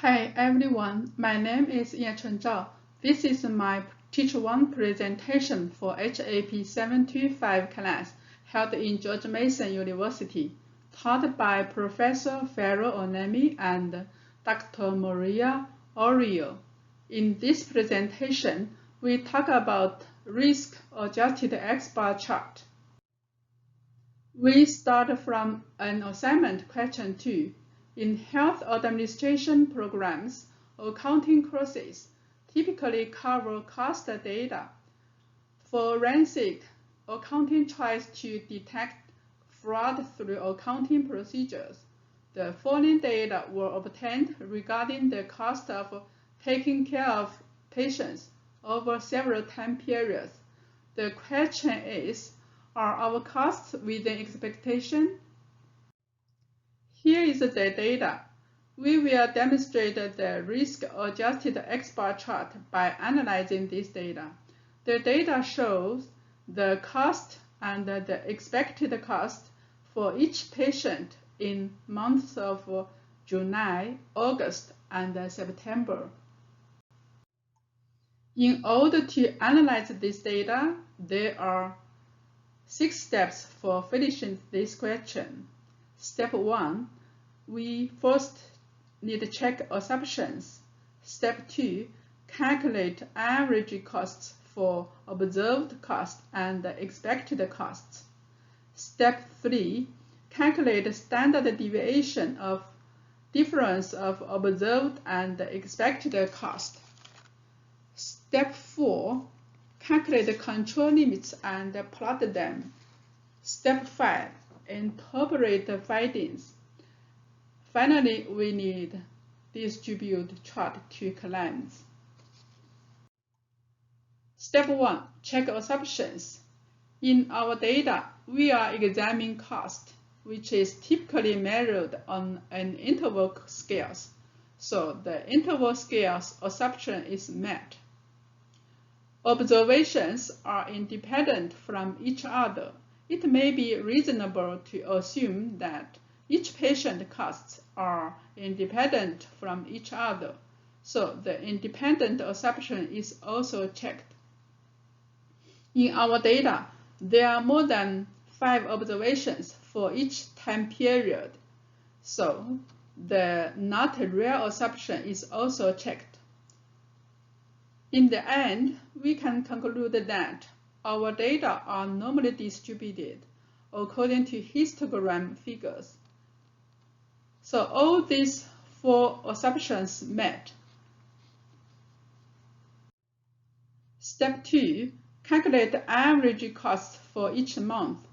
Hi everyone, my name is Yanchun Zhao. This is my Teach 1 presentation for HAP 725 class held in George Mason University, taught by Professor Ferro Onemi and Dr. Maria Uriyo. In this presentation, we talk about risk-adjusted X-bar chart. We start from an assignment question 2. In health administration programs, accounting courses typically cover cost data. Forensic accounting tries to detect fraud through accounting procedures. The following data were obtained regarding the cost of taking care of patients over several time periods. The question is, are our costs within expectation? Here is the data. We will demonstrate the risk-adjusted X-bar chart by analyzing this data. The data shows the cost and the expected cost for each patient in months of July, August, and September. In order to analyze this data, there are 6 steps for finishing this question. Step 1, we first need to check assumptions. Step 2, calculate average costs for observed costs and expected costs. Step 3, calculate standard deviation of difference of observed and expected cost. Step 4, calculate control limits and plot them. Step 5, interpret the findings. Finally, we need distribute chart to claims. Step 1, check assumptions. In our data, we are examining cost, which is typically measured on an interval scale. So the interval scale's assumption is met. Observations are independent from each other. It may be reasonable to assume that each patient costs are independent from each other, so the independent assumption is also checked. In our data, there are more than 5 observations for each time period, so the not real assumption is also checked. In the end, we can conclude that our data are normally distributed according to histogram figures. So all these 4 assumptions met. Step 2, calculate the average cost for each month.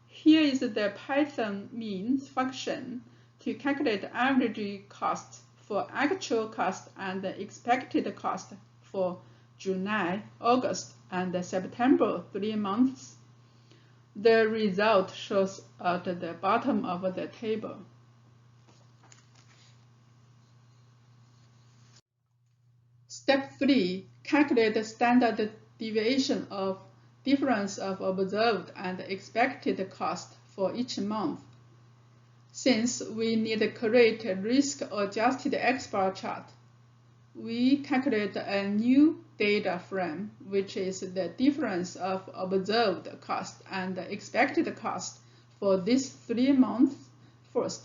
Here is the Python means function to calculate the average cost for actual cost and the expected cost for July, August, and September 3 months. The result shows at the bottom of the table. Step 3, calculate the standard deviation of difference of observed and expected cost for each month. Since we need to create a risk-adjusted X-bar chart, we calculate a new data frame, which is the difference of observed cost and expected cost for these 3 months first.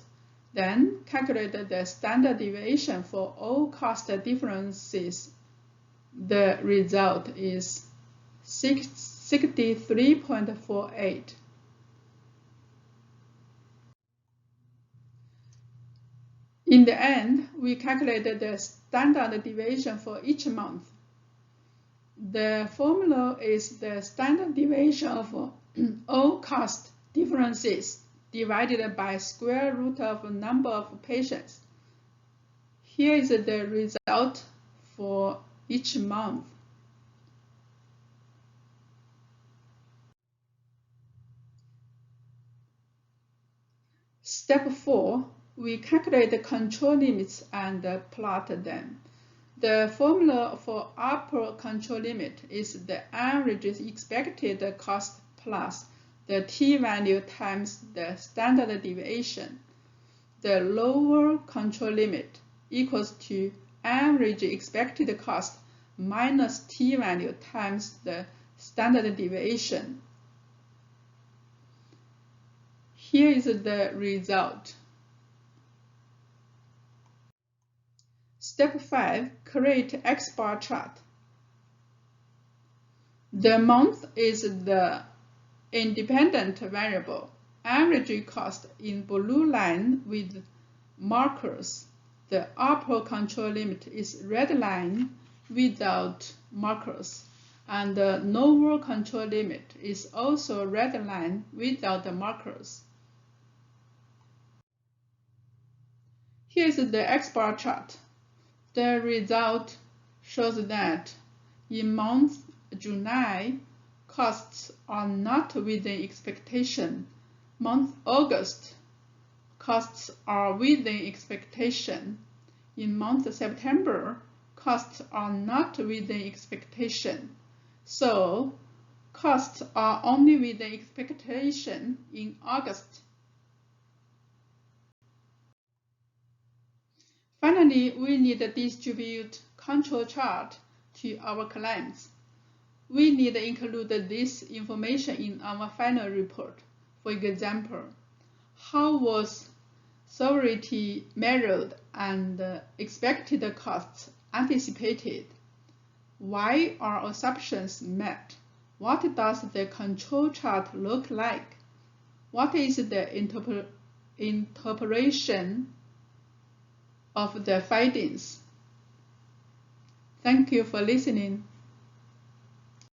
Then calculate the standard deviation for all cost differences. The result is 63.48. In the end, we calculated the standard deviation for each month. The formula is the standard deviation of all cost differences divided by square root of number of patients. Here is the result for each month. Step 4, we calculate the control limits and plot them. The formula for upper control limit is the average expected cost plus the t-value times the standard deviation. The lower control limit equals to average expected cost minus t-value times the standard deviation. Here is the result. Step 5. Create X-bar chart. The month is the independent variable. Average cost in blue line with markers. The upper control limit is red line without markers, and the lower control limit is also red line without the markers. Here is the X-bar chart. The result shows that in month July, costs are not within expectation. Month August, costs are within expectation. In month September, costs are not within expectation. So, costs are only within expectation in August. Finally, we need to distribute control chart to our clients. We need to include this information in our final report. For example, how was severity measured and expected costs anticipated? Why are assumptions met? What does the control chart look like? What is the interpretation of the findings? Thank you for listening.